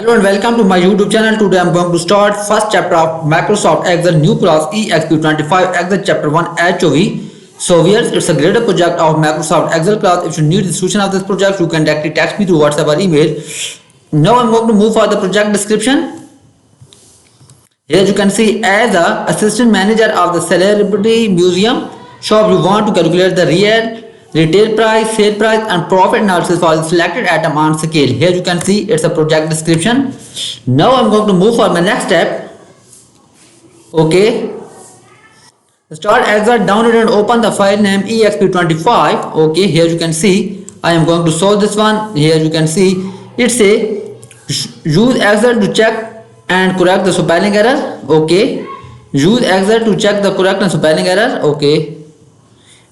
Hello and welcome to my YouTube channel. Today I'm going to start first chapter of Microsoft Excel new class EXP25 Excel chapter 1 HOV. So here it's a greater project of Microsoft Excel class. If you need the solution of this project, you can directly text me through WhatsApp or email. Now I'm going to move for the project description. Here you can see as a assistant manager of the Celebrity Museum shop, you want to calculate the retail price, sale price and profit analysis for the selected item on scale. Here you can see it's a project description. Now I'm going to move for my next step. Okay. Start Excel, download and open the file name exp25. Okay, here you can see I am going to solve this one. Here you can see it's a use Excel to check and correct the spelling error. Okay, use Excel to check the correct and spelling error. Okay,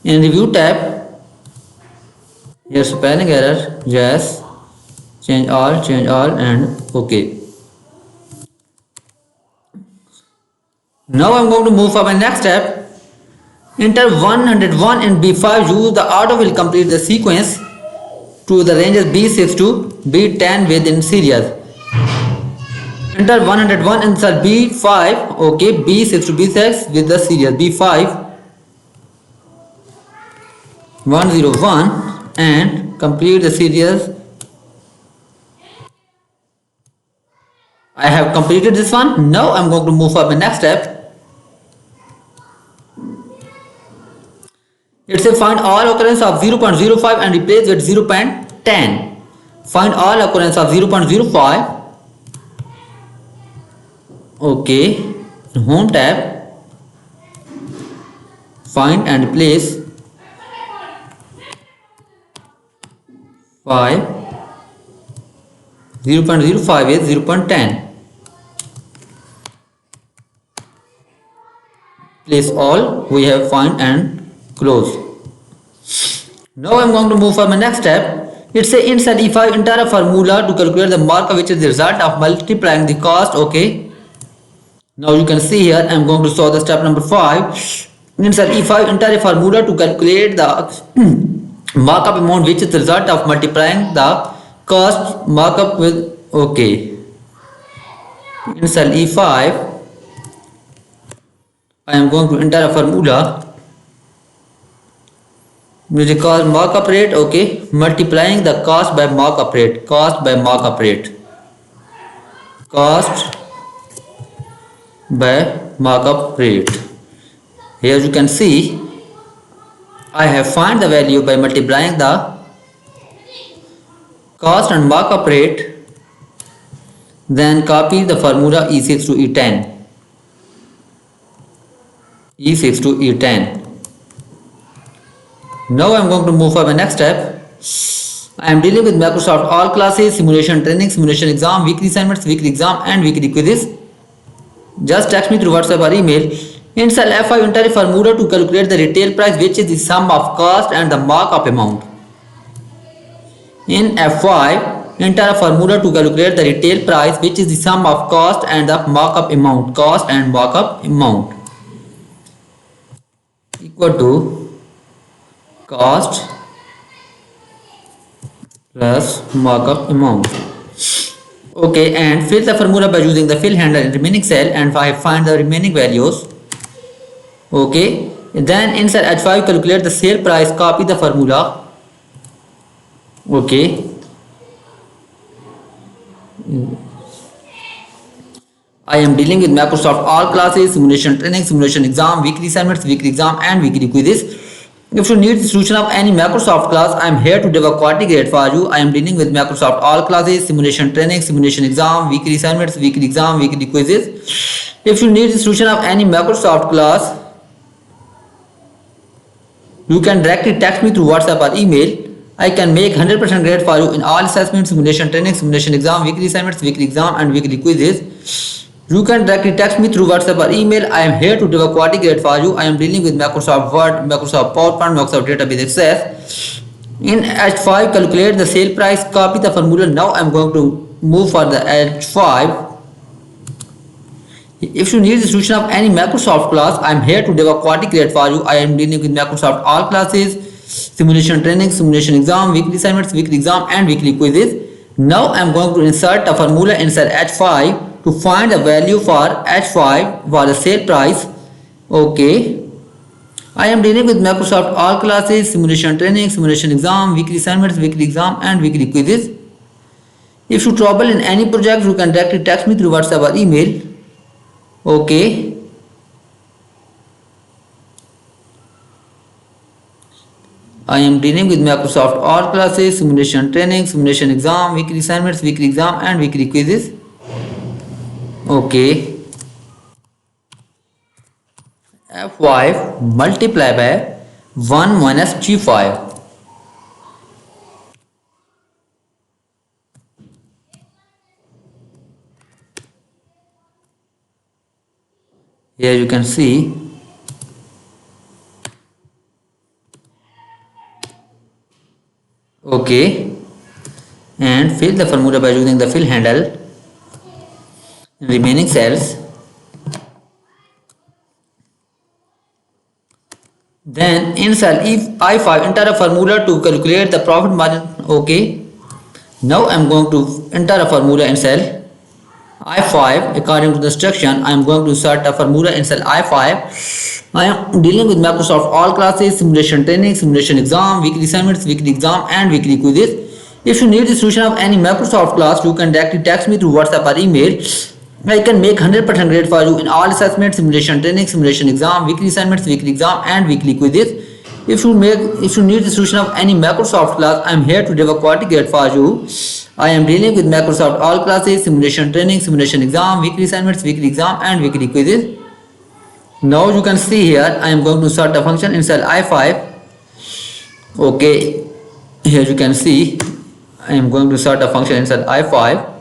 in review tab, here spelling error, yes, change all and okay. Now I'm going to move for my next step. Enter 101 in B5. Use the auto will complete the sequence to the ranges B6 to B10 within series. Enter 101 in cell B5. Okay, B6 to B6 with the series B5 101 and complete the series. I have completed this one. Now I'm going to move for my next step. It's a find all occurrence of 0.05 and replace with 0.10. Find all occurrence of 0.05. Okay, home tab, find and replace 5. 0.05 is 0.10. Place all. We have find and close. Now I am going to move for my next step. It's a in cell E5 enter a formula to calculate the markup, which is the result of multiplying the cost. Okay. Now you can see here I am going to solve the step number 5. In cell E5 enter a formula to calculate the markup amount, which is the result of multiplying the cost markup with okay. In cell E5 I am going to enter a formula which is called markup rate. Okay, multiplying the cost by markup rate, cost by markup rate, cost by markup rate. Here you can see I have find the value by multiplying the cost and markup rate, then copy the formula E6 to E10. E6 to E10. Now I am going to move for my next step. I am dealing with Microsoft all classes, simulation training, simulation exam, weekly assignments, weekly exam and weekly quizzes. Just text me through WhatsApp or email. In cell F5 enter a formula to calculate the retail price, which is the sum of cost and the markup amount. In F5 enter a formula to calculate the retail price, which is the sum of cost and the markup amount, cost and markup amount, equal to cost plus markup amount. Okay, and fill the formula by using the fill handler in remaining cell and find the remaining values. Okay, then in cell H5 calculate the sale price, copy the formula. Okay, I am dealing with Microsoft all classes, simulation training, simulation exam, weekly assignments, weekly exam and weekly quizzes. If you need the solution of any Microsoft class, I am here to develop quality grade for you. I am dealing with Microsoft all classes, simulation training, simulation exam, weekly assignments, weekly exam, weekly quizzes. If you need the solution of any Microsoft class, you can directly text me through WhatsApp or email. I can make 100% grade for you in all assessments, simulation training, simulation exam, weekly assignments, weekly exam and weekly quizzes. You can directly text me through WhatsApp or email. I am here to develop quality grade for you. I am dealing with Microsoft Word, Microsoft PowerPoint, Microsoft Database Access. In H5 calculate the sale price, copy the formula. Now I am going to move for the H5. If you need the solution of any Microsoft class, I am here to develop quality grade for you. I am dealing with Microsoft all classes, simulation training, simulation exam, weekly assignments, weekly exam and weekly quizzes. Now I am going to insert a formula in cell H5 to find the value for H5 for the sale price. Okay. I am dealing with Microsoft all classes, simulation training, simulation exam, weekly assignments, weekly exam and weekly quizzes. If you trouble in any project, you can directly text me through WhatsApp or email. Okay. I am dealing with Microsoft all classes, simulation training, simulation exam, weekly assignments, weekly exam and weekly quizzes. Okay. F5 multiply by 1 minus G5. Here you can see. Okay. And fill the formula by using the fill handle. Remaining cells. Then in cell if I5 enter a formula to calculate the profit margin. Okay. Now I am going to enter a formula in cell I5 according to the instruction. I am going to insert a formula in cell I5. I am dealing with Microsoft all classes, simulation training, simulation exam, weekly assignments, weekly exam and weekly quizzes. If you need the solution of any Microsoft class, you can directly text me through WhatsApp or email. I can make 100% grade for you in all assessments, simulation training, simulation exam, weekly assignments, weekly exam and weekly quizzes. If you need the solution of any Microsoft class, I am here to deliver quality grade for you. I am dealing with Microsoft all classes, simulation training, simulation exam, weekly assignments, weekly exam and weekly quizzes. Now you can see here I am going to insert a function in cell I5. Okay, here you can see I am going to insert a function in cell I5.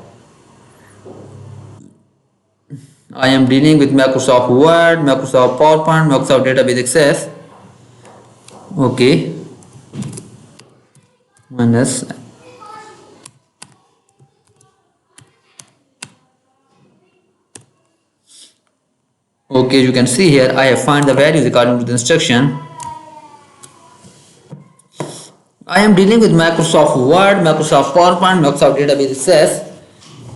I am dealing with Microsoft Word, Microsoft PowerPoint, Microsoft Database Access. Okay, minus. Okay, you can see here I have find the values according to the instruction. I am dealing with Microsoft Word, Microsoft PowerPoint, Microsoft Database Access.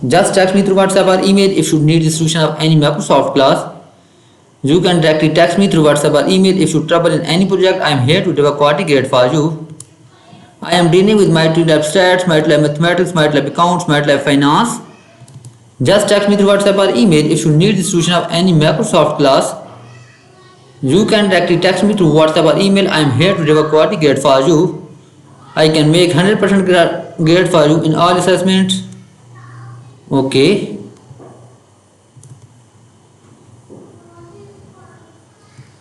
Just text me through WhatsApp or email if you need the solution of any Microsoft class. You can directly text me through WhatsApp or email if you trouble in any project. I am here to deliver quality grade for you. I am dealing with MATLAB stats, MATLAB mathematics, MATLAB accounts, MATLAB finance. Just text me through WhatsApp or email if you need the solution of any Microsoft class. You can directly text me through WhatsApp or email. I am here to deliver quality grade for you. I can make 100% grade for you in all assessments. Okay.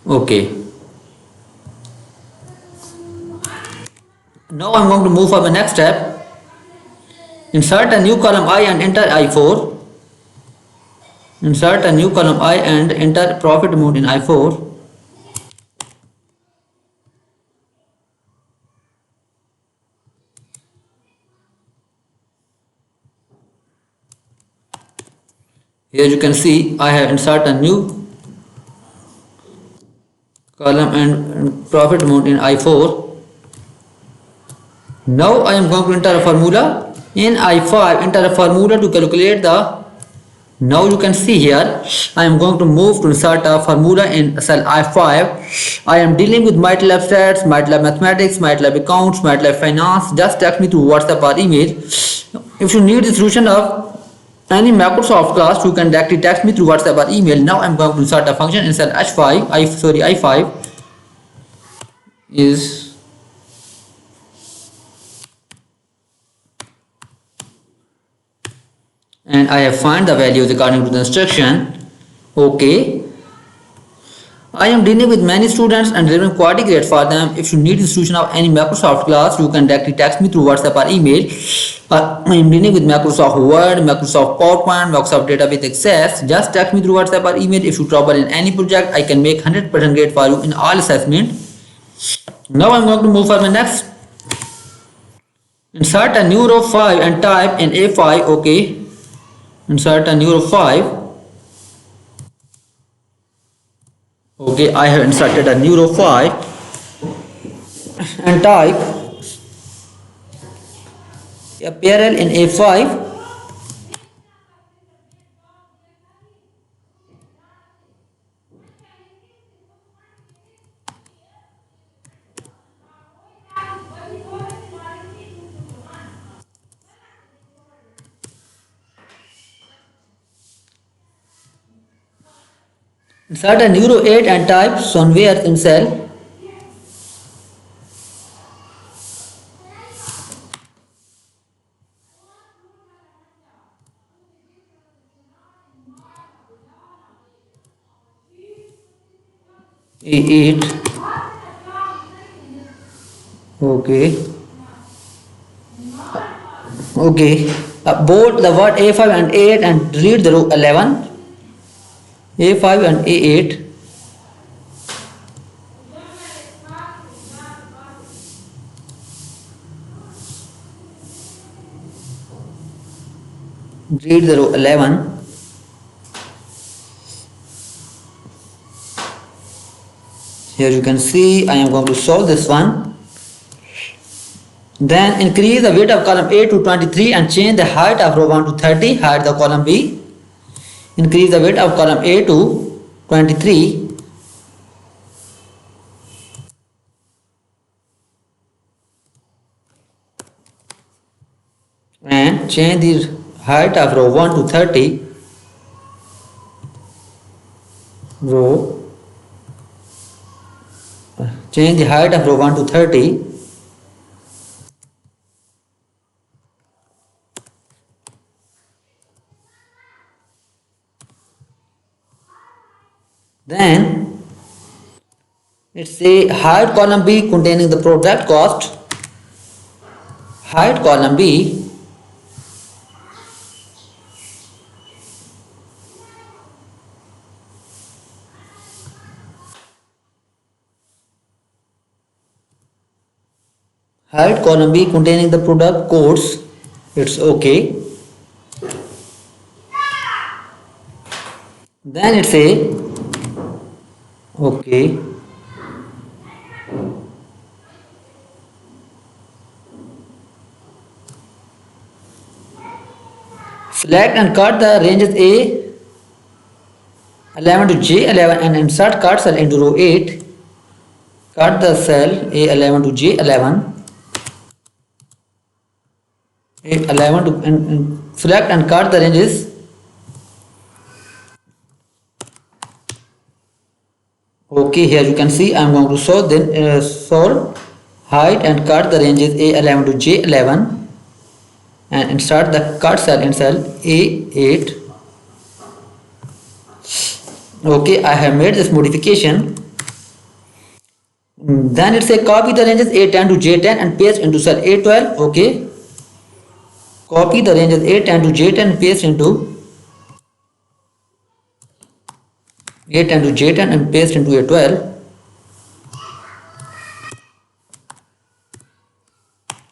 Okay. Now I am going to move for the next step. Insert a new column I and enter I4. Insert a new column I and enter profit amount in I4. Here you can see I have inserted a new column and profit amount in I4. Now I am going to enter a formula in I5. Enter a formula to calculate the. Now you can see here I am going to move to insert a formula in cell I5. I am dealing with MATLAB stats, MATLAB mathematics, MATLAB accounts, MATLAB finance. Just text me through WhatsApp or email. If you need the solution of any Microsoft class, you can directly text me through WhatsApp or email. Now I am going to insert a function in cell H5. I5 is and I have find the values according to the instruction. Okay. I am dealing with many students and delivering quality grade for them. If you need the solution of any Microsoft class, you can directly text me through WhatsApp or email. I am dealing with Microsoft Word, Microsoft PowerPoint, Microsoft Database Access. Just text me through WhatsApp or email if you trouble in any project. I can make 100% grade for you in all assessment. Now I am going to move for my next. Insert a new row 5 and type in A5. Okay. Insert a new row 5. Okay, I have inserted a new row 5 and type A parallel in A5. Insert a Neuro 8 and type somewhere in cell A8. Okay. Okay. Bold the word A5 and A8 and delete the row 11. A5 and A8. Delete the row 11. Here you can see I am going to solve this one. Then increase the weight of column A to 23 and change the height of row 1 to 30. Hide the column B. Increase the weight of column A to 23 and change the height of row 1 to 30. Change the height of row 1 to 30. Then it's a hide column B containing the product cost. Hide column B. Hide column B containing the product codes. It's okay. Then it's a okay. Select and cut the ranges A11 to J11 and insert cut cell into row 8. Cut the cell A11 to J11. A11 to and select and cut the ranges. Okay, here you can see I am going to solve hide and cut the ranges A11 to J11 and insert the cut cell in cell A8. Okay, I have made this modification. Then it's a copy the ranges A10 to J10 and paste into cell A12. Okay, copy the ranges A10 to J10 and paste into A10 to J10 and paste into A12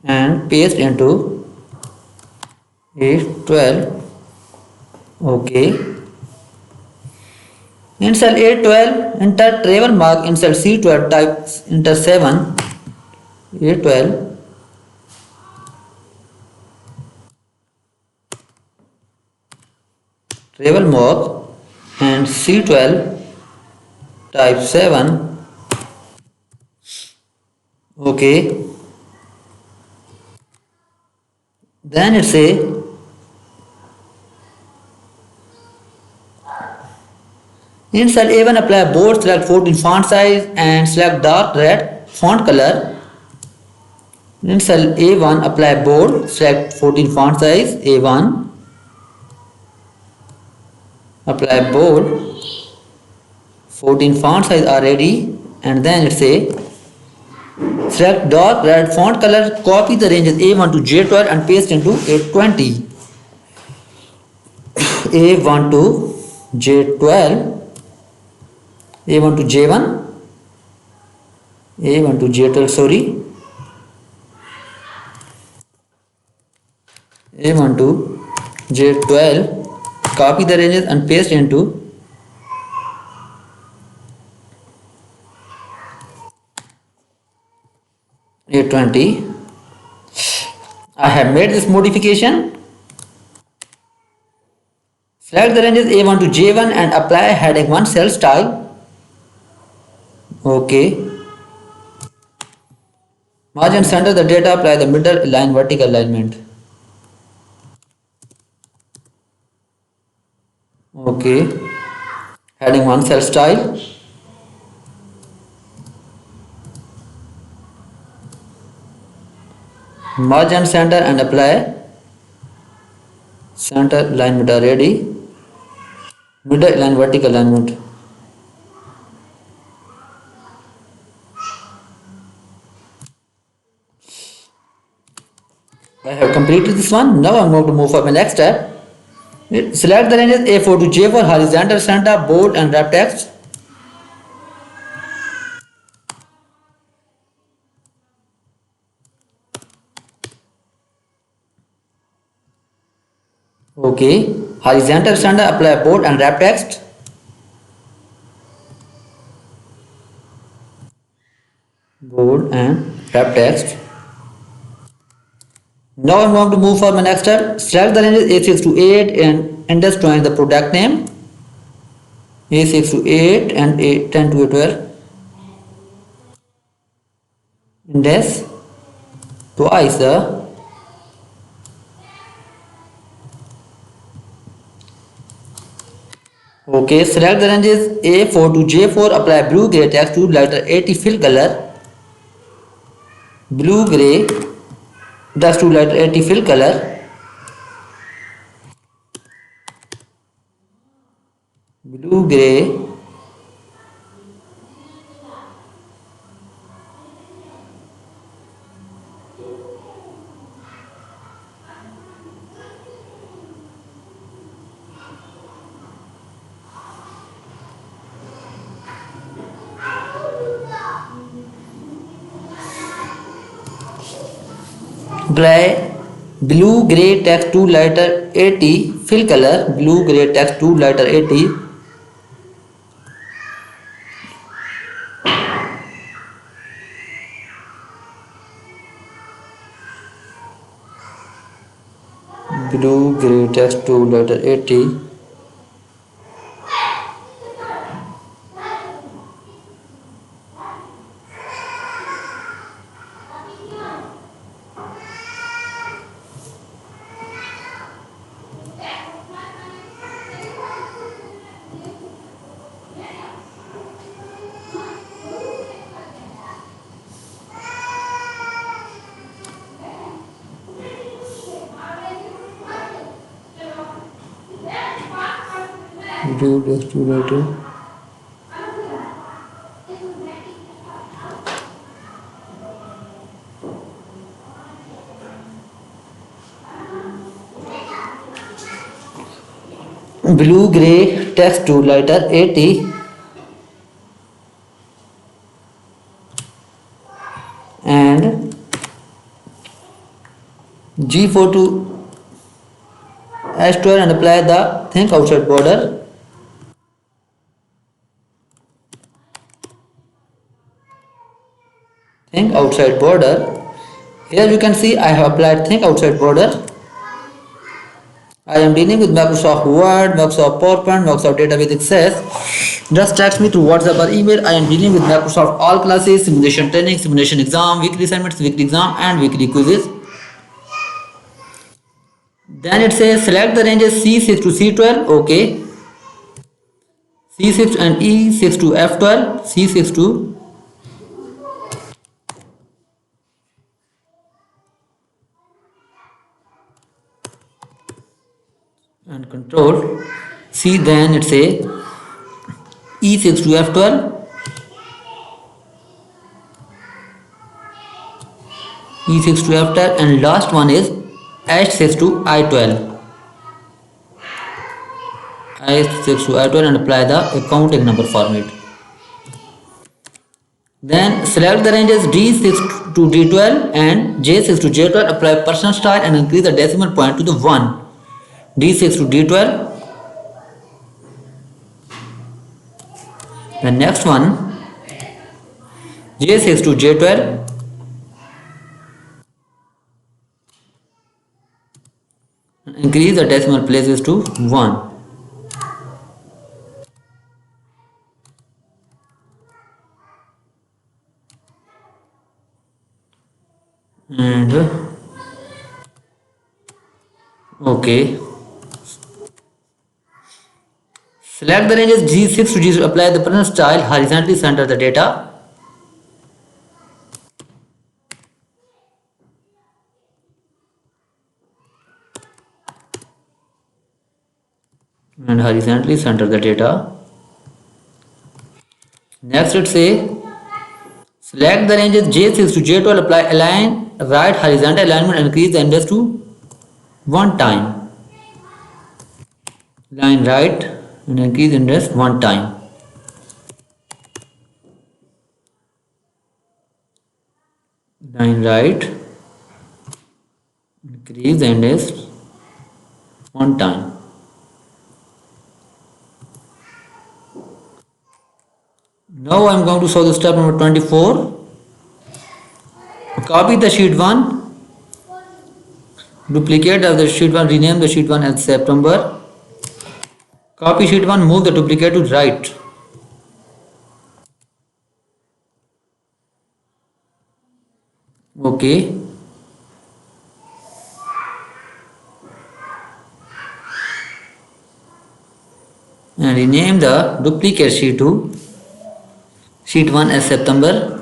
and paste into A12. Okay. In cell A12, enter travel mark in cell C12, type enter 7, A12, travel mark and C12, type 7, okay. Then it's a in cell A1 apply bold, select 14 font size and select dark red font color. In cell A1 apply bold, select 14 font size A1, apply bold, 14 font size are ready, and then it's a select dark red font color, copy the ranges A1 to J12 and paste into A20. A1 to J12, A1 to J1, A1 to J12, sorry, A1 to J12, copy the ranges and paste into A20. I have made this modification. Select the ranges A1 to J1 and apply heading 1 cell style. Okay. Margin center the data, apply the middle line vertical alignment. Okay. Heading 1 cell style. Margin center and apply center alignment already. Middle line vertical alignment. I have completed this one. Now I'm going to move for my next step. Select the ranges A4 to J4, horizontal center, bold and wrap text. Okay. Horizontal center, apply bold and wrap text. Bold and wrap text. Now I'm going to move for my next step. Select the ranges A6 to 8 and index join the product name. A6 to 8 and 10 to 12. Index twice the okay. Select the ranges A4 to J4, apply blue gray text to letter 80 fill color. Blue gray text to letter 80 fill color. Blue gray apply blue gray text to letter 80 fill color. Blue gray text to letter 80. Blue gray text to letter 80. Blue text to letter blue gray text to letter 80 and G4 to S12 and apply the think outside border. Think outside border. Here you can see I have applied think outside border. I am dealing with Microsoft Word, Microsoft PowerPoint, Microsoft Database Access. Just text me through WhatsApp or email. I am dealing with Microsoft all classes, simulation training, simulation exam, weekly assignments, weekly exam and weekly quizzes. Then it says select the ranges C6 to C12. Okay. C6 and E6 to F12. C6 to and control C. Then it says E6 to F12. E6 to F12 and last one is H6 to I12. H6 to I12 and apply the accounting number format. Then select the ranges D6 to D12 and J6 to J12, apply percent style and increase the decimal point to the 1. D6 to D12. The next one J6 to J12. Increase the decimal places to 1. And okay. Select the ranges G6 to G, apply the present style, horizontally center the data. And horizontally center the data. Next it say select the ranges J6 to J12, apply align right horizontal alignment and increase the index to 1 time. Line right and increase index 1 time. Line right, increase the index 1 time. Now I am going to show the step number 24. Copy the sheet 1, duplicate of the sheet 1, rename the sheet 1 as September. Copy sheet 1, move the duplicate to right. Okay. And rename the duplicate sheet to sheet 1 as September.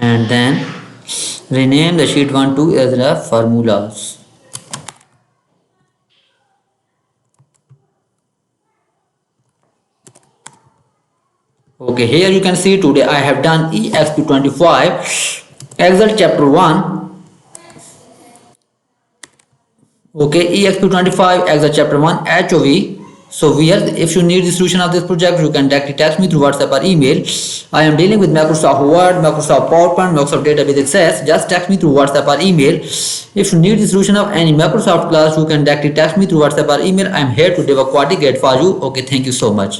And then rename the sheet 1 to as the formulas. Okay, here you can see today I have done EXP25 Excel chapter 1. Okay, EXP25 Excel chapter 1 HOV. So if you need the solution of this project, you can directly text me through WhatsApp or email. I am dealing with Microsoft Word, Microsoft PowerPoint, Microsoft Database Access. Just text me through WhatsApp or email. If you need the solution of any Microsoft class, you can directly text me through WhatsApp or email. I am here to give a quality guide for you. Okay, thank you so much.